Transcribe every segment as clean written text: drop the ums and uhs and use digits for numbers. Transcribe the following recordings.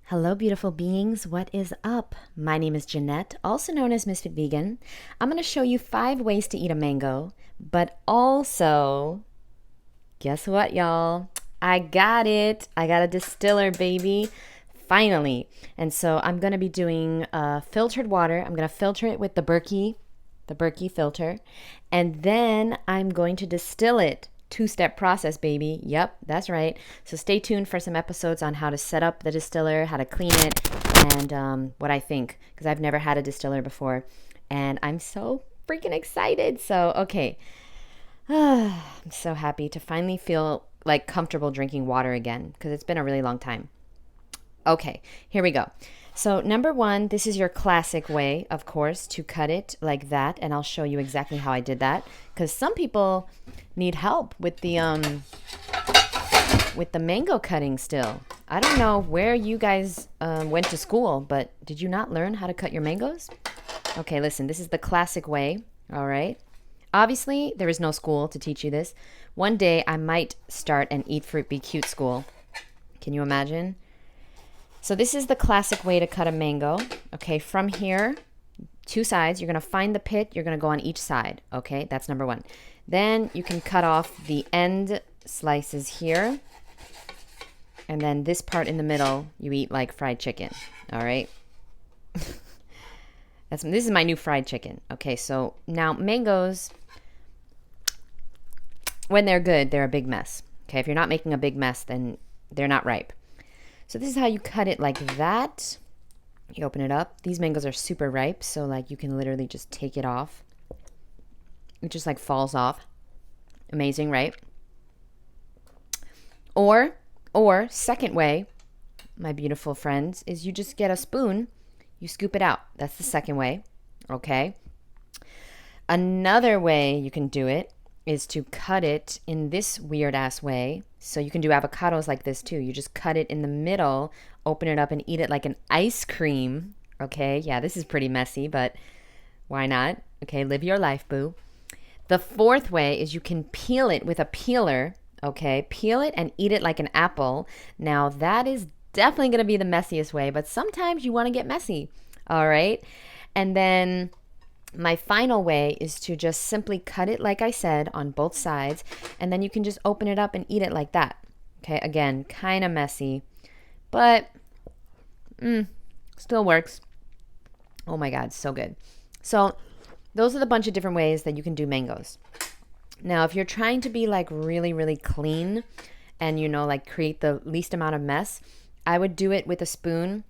Hello, beautiful beings. What is up? My name is Jeanette, also known as Ms.FitVegan. I'm going to show you 5 ways to eat a mango, but also, guess what, y'all? I got it. I got a distiller, baby. Finally. And so I'm going to be doing filtered water. I'm going to filter it with the Berkey filter, and then I'm going to distill it. 2-step process, baby. Yep, that's right. So stay tuned for some episodes on how to set up the distiller, how to clean it, and what I think, because I've never had a distiller before, and I'm so freaking excited. So, okay. I'm so happy to finally feel like comfortable drinking water again, because it's been a really long time. Okay, here we go. So number 1, this is your classic way, of course, to cut it like that, and I'll show you exactly how I did that, because some people need help with the mango cutting still. I don't know where you guys went to school, but did you not learn how to cut your mangoes? Okay, listen, this is the classic way, all right? Obviously, there is no school to teach you this. One day, I might start an Eat Fruit Be Cute school. Can you imagine? So this is the classic way to cut a mango. Okay, from here, 2 sides, you're going to find the pit. You're going to go on each side. Okay, that's number 1. Then you can cut off the end slices here. And then this part in the middle, you eat like fried chicken. All right. This is my new fried chicken. Okay, so now mangoes, when they're good, they're a big mess. Okay, if you're not making a big mess, then they're not ripe. So this is how you cut it, like that. You open it up. These mangoes are super ripe, so like you can literally just take it off. It just like falls off. Amazing, right? Or second way, my beautiful friends, is you just get a spoon, you scoop it out. That's the second way, okay? Another way you can do it is to cut it in this weird ass way. So you can do avocados like this too. You just cut it in the middle, open it up and eat it like an ice cream. Okay, yeah, this is pretty messy, but why not? Okay, live your life, boo. The fourth way is you can peel it with a peeler. Okay, peel it and eat it like an apple. Now that is definitely going to be the messiest way, but sometimes you want to get messy. All right, and then my final way is to just simply cut it, like I said, on both sides, and then you can just open it up and eat it like that. Okay, again, kind of messy, but still works. Oh my God, so good. So those are the bunch of different ways that you can do mangoes. Now, if you're trying to be like really, really clean and, like create the least amount of mess, I would do it with a spoon.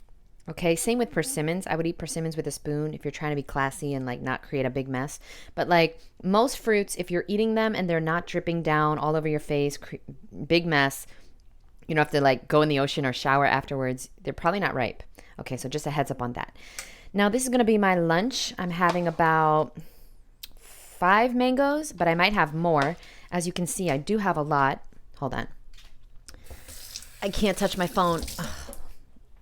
Okay, same with persimmons. I would eat persimmons with a spoon if you're trying to be classy and like not create a big mess. But like most fruits, if you're eating them and they're not dripping down all over your face, big mess, you don't have to like go in the ocean or shower afterwards, they're probably not ripe. Okay, so just a heads up on that. Now this is going to be my lunch. I'm having about 5 mangoes, but I might have more. As you can see, I do have a lot. Hold on. I can't touch my phone. Ugh,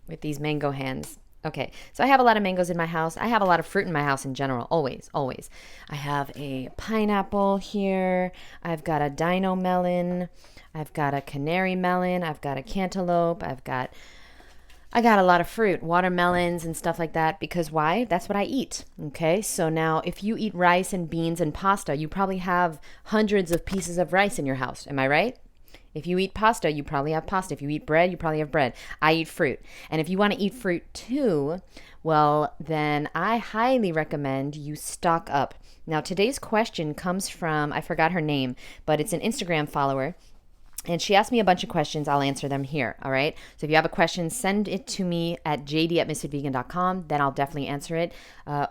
with these mango hands. Okay, so I have a lot of mangoes in my house. I have a lot of fruit in my house in general, always. I have a pineapple here. I've got a dino melon. I've got a canary melon. I've got a cantaloupe. I got a lot of fruit, watermelons and stuff like that, because why? That's what I eat. Okay, so now if you eat rice and beans and pasta, you probably have hundreds of pieces of rice in your house. Am I right? If you eat pasta, you probably have pasta. If you eat bread, you probably have bread. I eat fruit. And if you want to eat fruit too, well, then I highly recommend you stock up. Now, today's question comes from, I forgot her name, but it's an Instagram follower. And she asked me a bunch of questions. I'll answer them here, all right? So if you have a question, send it to me at jd@msfitvegan.com. Then I'll definitely answer it.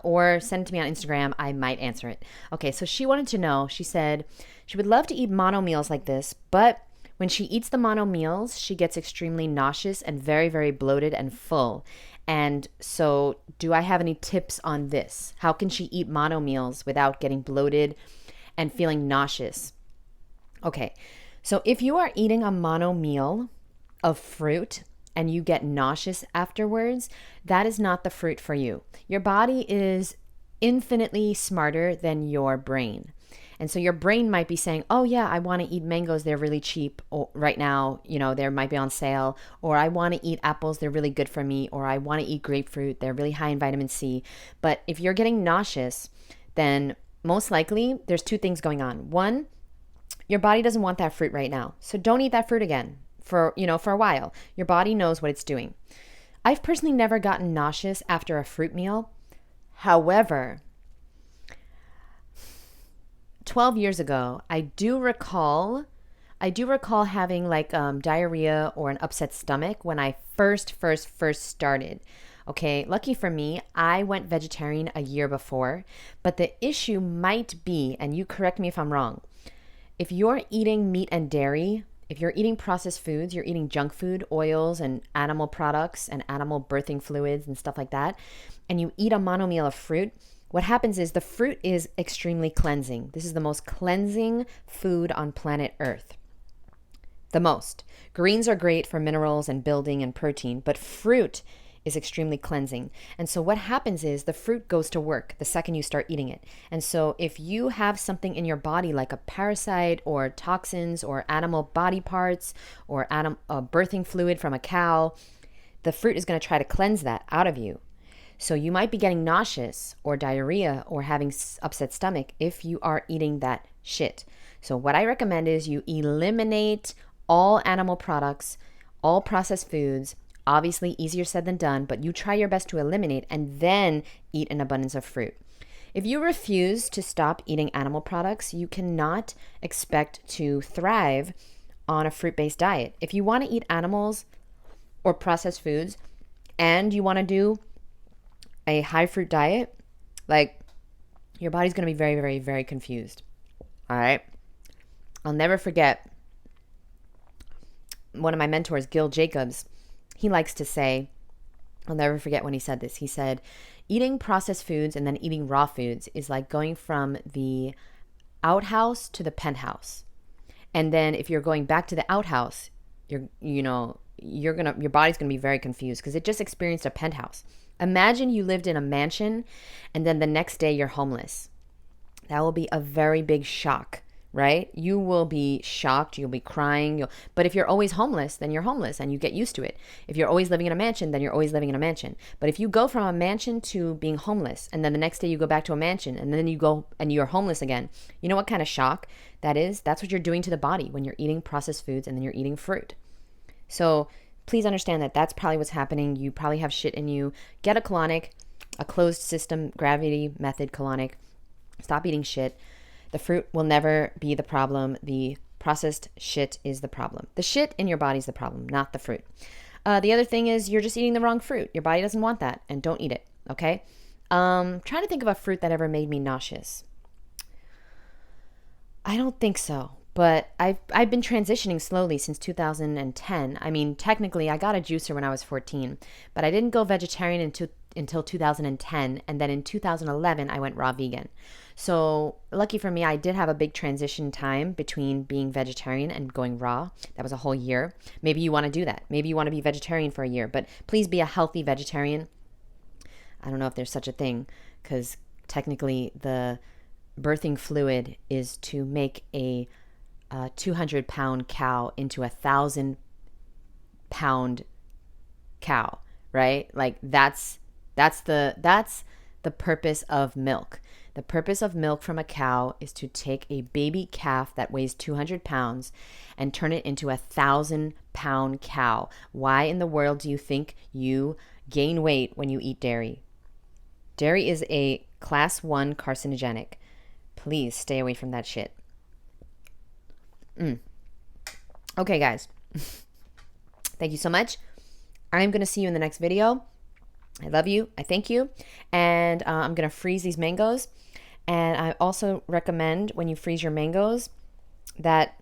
Or send it to me on Instagram. I might answer it. Okay, so she wanted to know, she said she would love to eat mono meals like this, but when she eats the mono meals, she gets extremely nauseous and very, very bloated and full. And so do I have any tips on this? How can she eat mono meals without getting bloated and feeling nauseous? Okay, so if you are eating a mono meal of fruit and you get nauseous afterwards, that is not the fruit for you. Your body is infinitely smarter than your brain. And so your brain might be saying, oh yeah, I want to eat mangoes. They're really cheap right now. They might be on sale. Or I want to eat apples. They're really good for me. Or I want to eat grapefruit. They're really high in vitamin C. But if you're getting nauseous, then most likely there's two things going on. One, your body doesn't want that fruit right now. So don't eat that fruit again for a while. Your body knows what it's doing. I've personally never gotten nauseous after a fruit meal. However, 12 years ago, I do recall having like diarrhea or an upset stomach when I first started. Okay, lucky for me, I went vegetarian a year before, but the issue might be, and you correct me if I'm wrong, if you're eating meat and dairy, if you're eating processed foods, you're eating junk food, oils and animal products and animal birthing fluids and stuff like that, and you eat a monomeal of fruit, what happens is the fruit is extremely cleansing. This is the most cleansing food on planet Earth. The most. Greens are great for minerals and building and protein, but fruit is extremely cleansing. And so what happens is the fruit goes to work the second you start eating it. And so if you have something in your body like a parasite or toxins or animal body parts or birthing fluid from a cow, the fruit is going to try to cleanse that out of you. So you might be getting nauseous or diarrhea or having upset stomach if you are eating that shit. So what I recommend is you eliminate all animal products, all processed foods. Obviously easier said than done, but you try your best to eliminate and then eat an abundance of fruit. If you refuse to stop eating animal products, you cannot expect to thrive on a fruit-based diet. If you want to eat animals or processed foods and you want to do a high fruit diet, like, your body's going to be very, very, very confused. All right. I'll never forget one of my mentors, Gil Jacobs. He likes to say, I'll never forget when he said this. He said, eating processed foods and then eating raw foods is like going from the outhouse to the penthouse. And then if you're going back to the outhouse, your body's going to be very confused because it just experienced a penthouse. Imagine you lived in a mansion and then the next day you're homeless. That will be a very big shock, right? You will be shocked. You'll be crying. But if you're always homeless, then you're homeless and you get used to it. If you're always living in a mansion, then you're always living in a mansion. But if you go from a mansion to being homeless and then the next day you go back to a mansion and then you go and you're homeless again, you know what kind of shock that is? That's what you're doing to the body when you're eating processed foods and then you're eating fruit. So please understand that that's probably what's happening. You probably have shit in you. Get a colonic, a closed system, gravity method colonic. Stop eating shit. The fruit will never be the problem. The processed shit is the problem. The shit in your body is the problem, not the fruit. The other thing is you're just eating the wrong fruit. Your body doesn't want that, and don't eat it, okay? Trying to think of a fruit that ever made me nauseous. I don't think so. But I've been transitioning slowly since 2010. I mean, technically, I got a juicer when I was 14, but I didn't go vegetarian until 2010, and then in 2011, I went raw vegan. So lucky for me, I did have a big transition time between being vegetarian and going raw. That was a whole year. Maybe you want to do that. Maybe you want to be vegetarian for a year, but please be a healthy vegetarian. I don't know if there's such a thing, because technically the birthing fluid is to make a 200-pound cow into 1,000-pound cow, right? Like that's the purpose of milk. The purpose of milk from a cow is to take a baby calf that weighs 200 pounds and turn it into 1,000-pound cow. Why in the world do you think you gain weight when you eat dairy? Dairy is a class 1 carcinogenic. Please stay away from that shit. Okay, guys. Thank you so much. I'm going to see you in the next video. I love you. I thank you. And I'm going to freeze these mangoes. And I also recommend when you freeze your mangoes that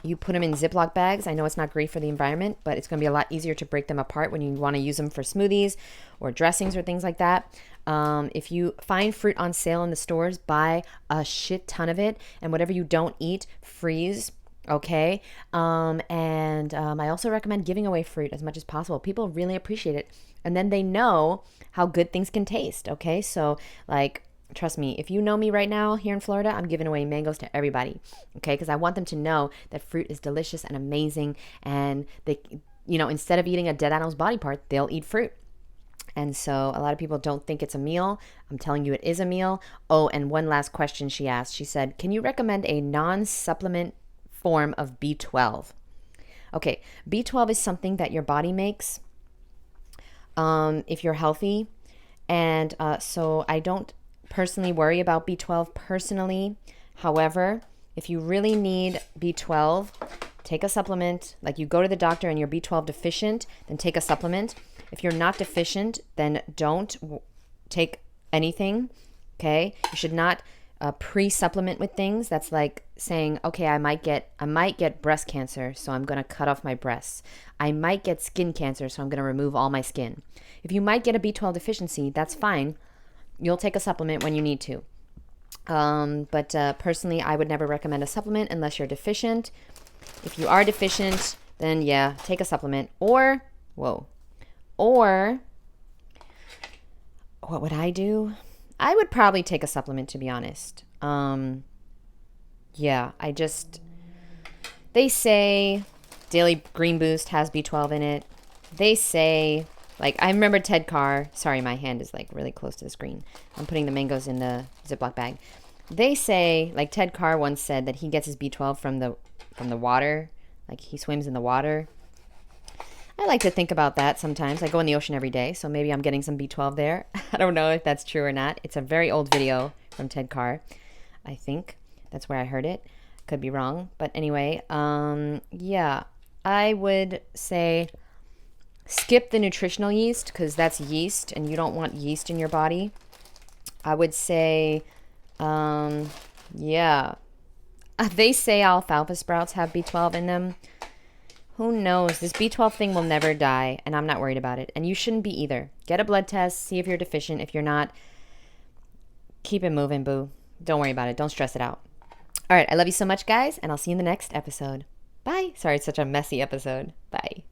you put them in Ziploc bags. I know it's not great for the environment, but it's going to be a lot easier to break them apart when you want to use them for smoothies or dressings or things like that. If you find fruit on sale in the stores, buy a shit ton of it. And whatever you don't eat, freeze. Okay. I also recommend giving away fruit as much as possible. People really appreciate it. And then they know how good things can taste. Okay. So like Trust me, if you know me right now here in Florida, I'm giving away mangoes to everybody, okay? Because I want them to know that fruit is delicious and amazing, and they, instead of eating a dead animal's body part, they'll eat fruit. And so a lot of people don't think it's a meal. I'm telling you, it is a meal. Oh, and one last question she asked. She said, can you recommend a non-supplement form of B12? Okay, B12 is something that your body makes if you're healthy. And so I don't personally worry about B12 personally. However, if you really need B12, take a supplement. Like you go to the doctor and you're B12 deficient, then take a supplement. If you're not deficient, then don't take anything, okay? You should not pre-supplement with things. That's like saying, okay, I might get breast cancer, so I'm going to cut off my breasts. I might get skin cancer, so I'm going to remove all my skin. If you might get a B12 deficiency, that's fine. You'll take a supplement when you need to. But personally, I would never recommend a supplement unless you're deficient. If you are deficient, then yeah, take a supplement. Or what would I do? I would probably take a supplement, to be honest. They say Daily Green Boost has B12 in it. They say, like, I remember Ted Carr. Sorry, my hand is like really close to the screen. I'm putting the mangoes in the Ziploc bag. They say, like Ted Carr once said, that he gets his B12 from the water. Like he swims in the water. I like to think about that sometimes. I go in the ocean every day, so maybe I'm getting some B12 there. I don't know if that's true or not. It's a very old video from Ted Carr. I think that's where I heard it. Could be wrong. But anyway, yeah, I would say skip the nutritional yeast because that's yeast and you don't want yeast in your body. I would say, yeah. They say alfalfa sprouts have B12 in them. Who knows? This B12 thing will never die, and I'm not worried about it. And you shouldn't be either. Get a blood test, see if you're deficient. If you're not, keep it moving, boo. Don't worry about it. Don't stress it out. All right, I love you so much, guys, and I'll see you in the next episode. Bye. Sorry, it's such a messy episode. Bye.